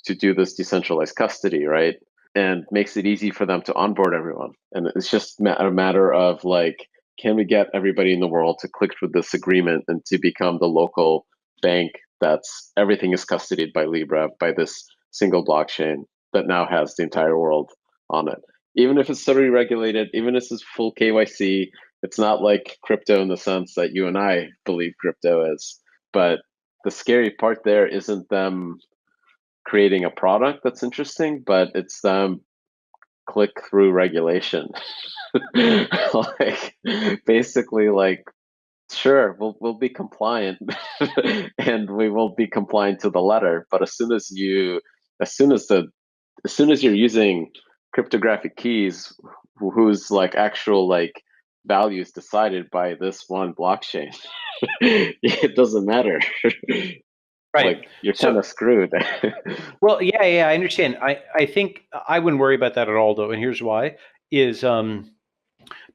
to do this decentralized custody, right? And makes it easy for them to onboard everyone. And it's just a matter of like, can we get everybody in the world to click through this agreement and to become the local bank that's everything is custodied by Libra, by this single blockchain that now has the entire world on it. Even if it's totally regulated, even if it's full KYC, it's not like crypto in the sense that you and I believe crypto is. But the scary part there isn't them creating a product that's interesting, but it's them click through regulation. Like basically like sure we'll be compliant and we will be compliant to the letter, but as soon as the as soon as you're using cryptographic keys whose like actual like values decided by this one blockchain, it doesn't matter.
Right.
Like you're kind
So,
of screwed.
well, yeah, I understand. I think I wouldn't worry about that at all, though. And here's why: is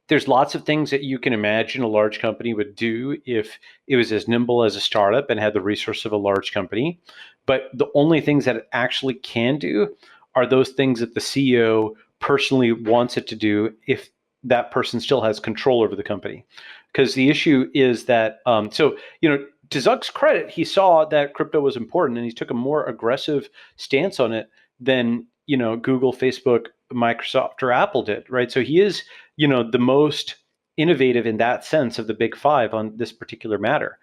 there's lots of things that you can imagine a large company would do if it was as nimble as a startup and had the resource of a large company. But the only things that it actually can do are those things that the CEO personally wants it to do if that person still has control over the company. Because the issue is that, to Zuck's credit, he saw that crypto was important and he took a more aggressive stance on it than, Google, Facebook, Microsoft, or Apple did, right? So he is, the most innovative in that sense of the big five on this particular matter.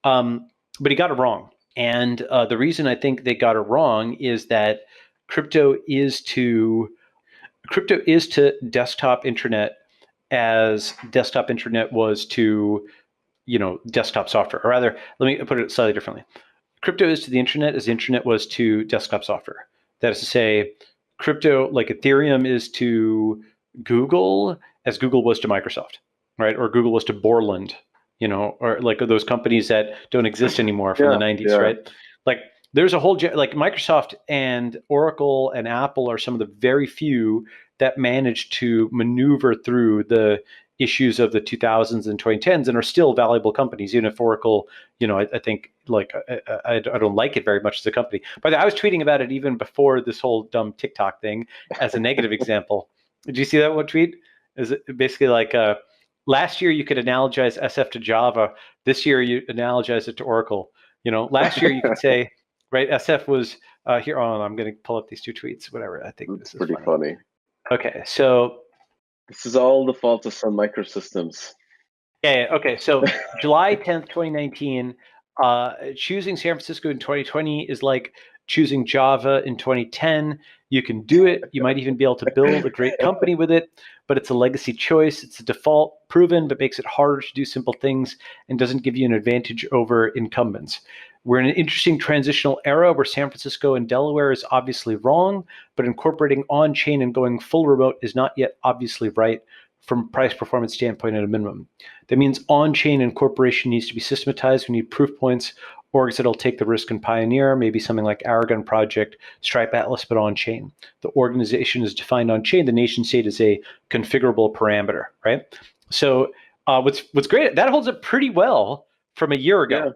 Um, but he got it wrong. And the reason I think they got it wrong is that crypto is to desktop internet as desktop internet was to desktop software. Or rather, let me put it slightly differently. Crypto is to the internet as the internet was to desktop software. That is to say, crypto, like Ethereum, is to Google as Google was to Microsoft, right? Or Google was to Borland, or like those companies that don't exist anymore from the
Yeah,
90s,
yeah.
right? Like there's a whole, like Microsoft and Oracle and Apple are some of the very few that managed to maneuver through the issues of the 2000s and 2010s and are still valuable companies, even if Oracle, I think like I don't like it very much as a company. But I was tweeting about it even before this whole dumb TikTok thing as a negative example. Did you see that one tweet? Is it basically like last year you could analogize SF to Java. This year you analogize it to Oracle. Last year you could say, right, SF was here. Oh, I'm going to pull up these two tweets. Whatever. I think
It's
this is
pretty
funny.
funny.
Okay, so
This is all the fault of Sun Microsystems.
yeah. Okay. So July 10th, 2019, choosing San Francisco in 2020 is like choosing Java in 2010. You can do it. You might even be able to build a great company with it, but it's a legacy choice. It's a default proven, but makes it harder to do simple things and doesn't give you an advantage over incumbents. We're in an interesting transitional era where San Francisco and Delaware is obviously wrong, but incorporating on chain and going full remote is not yet obviously right from price performance standpoint at a minimum. That means on-chain incorporation needs to be systematized. We need proof points, orgs that'll take the risk and pioneer, maybe something like Aragon Project, Stripe Atlas, but on-chain. The organization is defined on-chain. The nation state is a configurable parameter, right? So what's great, that holds up pretty well from a year ago,
Yeah,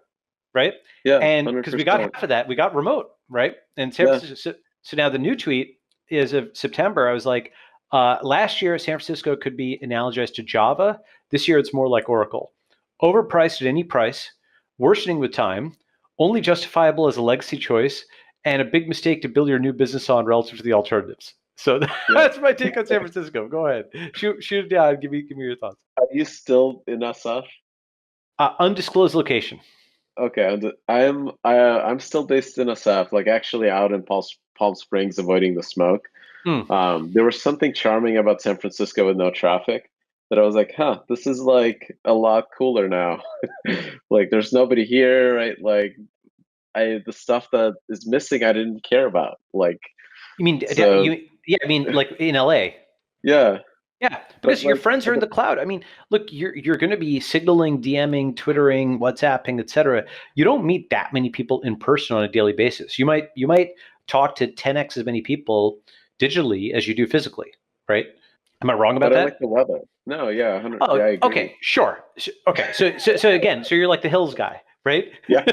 right?
yeah,
And because we got
100%.
half of that, we got remote, right? And San
Yeah,
Francisco, so now the new tweet is of September. I was like, last year, San Francisco could be analogized to Java. This year, it's more like Oracle. Overpriced at any price, worsening with time, only justifiable as a legacy choice, and a big mistake to build your new business on relative to the alternatives. So
Yeah.
that's my take on San Francisco. Go ahead, shoot it down. Give me your thoughts.
Are you still in SF?
Undisclosed location.
Okay, I'm still based in SF, like actually out in Palm Springs, avoiding the smoke.
Hmm.
There was something charming about San Francisco with no traffic that I was like, huh, this is like a lot cooler now. Like there's nobody here, right? Like the stuff that is missing I didn't care about. Like
You mean
so
you? Yeah, I mean like in LA.
yeah,
Yeah,
but
because your
like
friends are in the cloud. I mean, look, you're going to be signaling, DMing, Twittering, WhatsApping, etc. You don't meet that many people in person on a daily basis. You might talk to 10x as many people digitally as you do physically, right? Am I wrong
but
about
I like
that?
the weather. No, yeah, 100, yeah,
Oh,
I agree.
okay, sure. Okay, so again, so you're like the hills guy, right?
Yeah.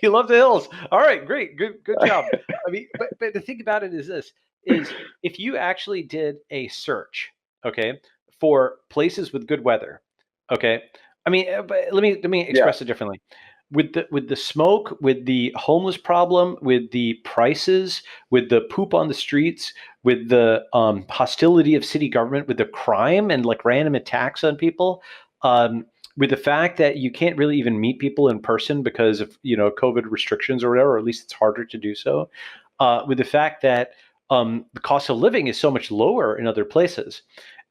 You love the hills. All right, great, good job. I mean, but the thing about it is this: is if you actually did a search, okay, for places with good weather, okay. I mean, but let me
Yeah.
express it differently. With the smoke, with the homeless problem, with the prices, with the poop on the streets, with the hostility of city government, with the crime and like random attacks on people, with the fact that you can't really even meet people in person because of COVID restrictions or whatever, or at least it's harder to do so. With the fact that the cost of living is so much lower in other places.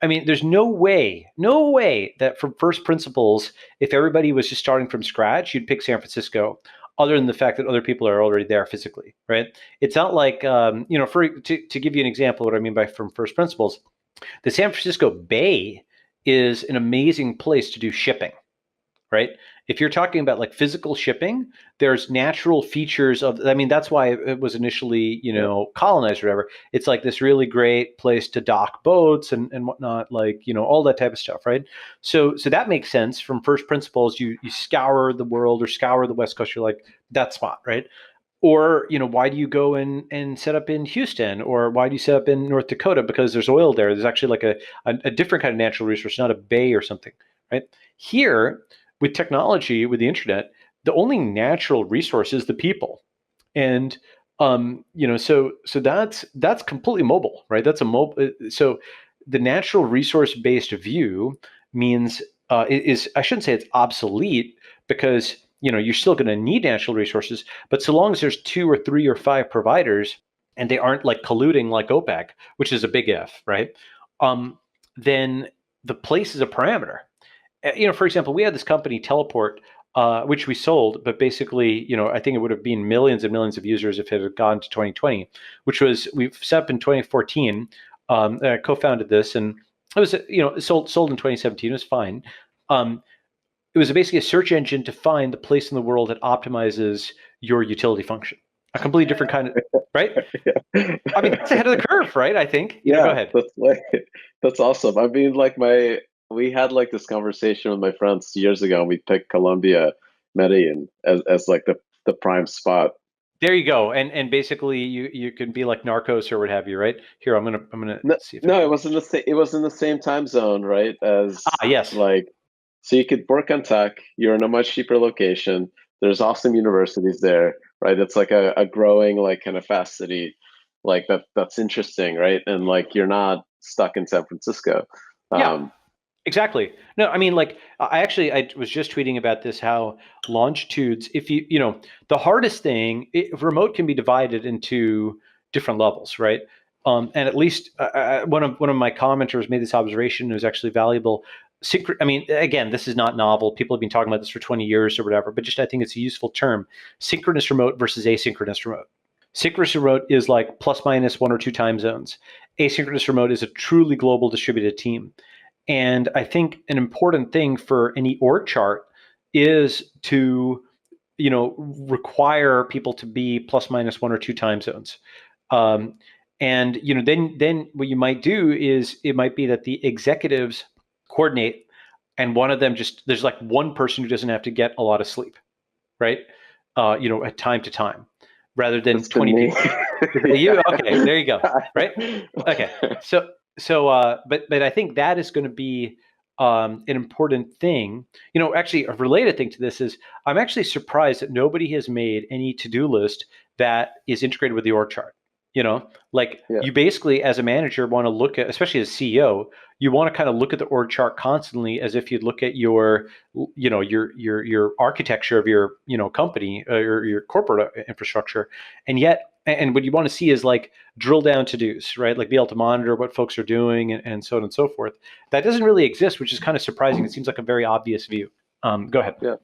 I mean, there's no way that from first principles, if everybody was just starting from scratch, you'd pick San Francisco, other than the fact that other people are already there physically, right? It's not like, to give you an example, what I mean by from first principles, the San Francisco Bay is an amazing place to do shipping, right? If you're talking about like physical shipping, there's natural features of, I mean, that's why it was initially,
Yeah.
colonized or whatever. It's like this really great place to dock boats and whatnot, like, all that type of stuff, right? So that makes sense from first principles. You scour the world or scour the West Coast, you're like, that spot, right? Or, why do you go and set up in Houston, or why do you set up in North Dakota? Because there's oil there. There's actually like a different kind of natural resource, not a bay or something, right? Here, with technology, with the internet, the only natural resource is the people. And so that's completely mobile, right? That's a mobile. So the natural resource based view means is, I shouldn't say it's obsolete, because you're still going to need natural resources, but so long as there's two or three or five providers and they aren't like colluding like OPEC, which is a big if, right? Then the place is a parameter. For example, we had this company Teleport, which we sold, but basically, I think it would have been millions and millions of users if it had gone to 2020, which was, we've set up in 2014. I co-founded this, and it was, sold in 2017. It was fine. It was basically a search engine to find the place in the world that optimizes your utility function. A completely different kind of, right? I mean, that's ahead of the curve, right? I think. Go
Yeah,
ahead.
that's like that's awesome. I mean, like we had like this conversation with my friends years ago, and we picked Colombia, Medellin as like the prime spot.
There you go. And basically you can be like Narcos or what have you, right? Here, I'm gonna
No,
see if I
no, it
can.
was in the same it was in the same time zone, right? As
Yes.
like so you could work on tech, you're in a much cheaper location. There's awesome universities there, right? It's like a growing like kind of fast city, like that's interesting, right? And like you're not stuck in San Francisco.
Yeah,
Um,
exactly. No, I mean, like, I was just tweeting about this, how longitudes, if the hardest thing, remote can be divided into different levels, right? And at least one of my commenters made this observation. It was actually valuable. I mean, again, this is not novel. People have been talking about this for 20 years or whatever, but just I think it's a useful term: synchronous remote versus asynchronous remote. Synchronous remote is like plus minus one or two time zones. Asynchronous remote is a truly global distributed team. And I think an important thing for any org chart is to, require people to be plus minus one or two time zones. Um, and then what you might do is, it might be that the executives coordinate, and one of them, just there's like one person who doesn't have to get a lot of sleep, right? At time to time, rather than
that's been
20
me.
people. You okay? There you go. Right. Okay. So but I think that is going to be an important thing. Actually, a related thing to this is I'm actually surprised that nobody has made any to-do list that is integrated with the org chart. Like
Yeah.
you basically, as a manager, want to look at, especially as CEO, you want to kind of look at the org chart constantly as if you'd look at your architecture of your company or your corporate infrastructure, and what you want to see is like drill down to dos, right? Like be able to monitor what folks are doing and so on and so forth. That doesn't really exist, which is kind of surprising. It seems like a very obvious view. Go ahead.
Yeah.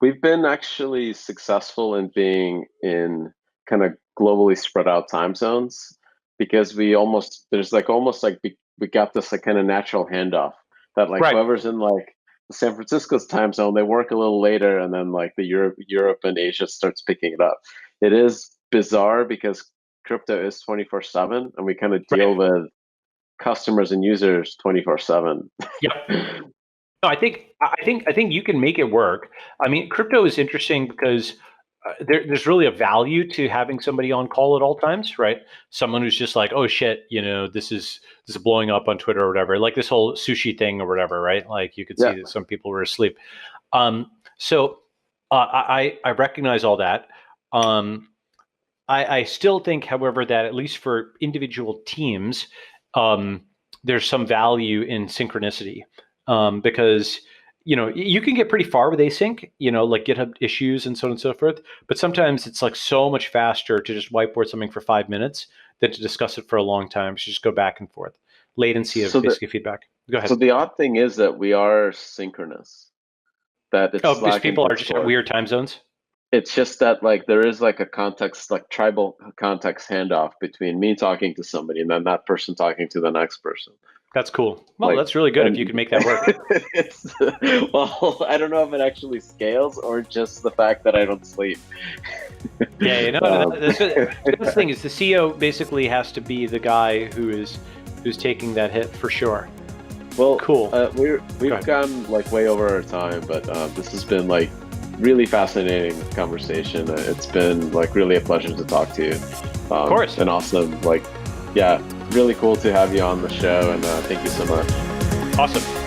We've been actually successful in being in kind of globally spread out time zones because we got this like kind of natural handoff that like
Right.
whoever's in like San Francisco's time zone, they work a little later, and then like the Europe and Asia starts picking it up. It is bizarre because crypto is 24/7, and we kind of
Right.
deal with customers and users 24/7.
Yeah. No, I think you can make it work. I mean, crypto is interesting because there's really a value to having somebody on call at all times, right? Someone who's just like, oh shit, this is blowing up on Twitter or whatever, like this whole sushi thing or whatever, right? Like you could
Yeah.
see that some people were asleep. So I recognize all that. Um, I still think, however, that at least for individual teams, um, there's some value in synchronicity, because you can get pretty far with async, like GitHub issues and so on and so forth. But sometimes it's like so much faster to just whiteboard something for 5 minutes than to discuss it for a long time. So just go back and forth. Latency of
So the
basically feedback. Go ahead.
so the odd thing is that we are synchronous. That it's
Oh, because
Slack and
people are just at
Discord.
weird time zones.
It's just that like there is like a context, like tribal context handoff between me talking to somebody and then that person talking to the next person.
That's cool. Well,
Like,
that's really good if you
and
can make that work.
it's well, I don't know if it actually scales or just the fact that I don't sleep.
Yeah, the thing is the CEO basically has to be the guy who's taking that hit for sure.
Well,
Cool.
we've gone like way over our time, but this has been like really fascinating conversation. It's been like really a pleasure to talk to you.
Of course.
And awesome, like, yeah, really cool to have you on the show, and thank you so much.
Awesome.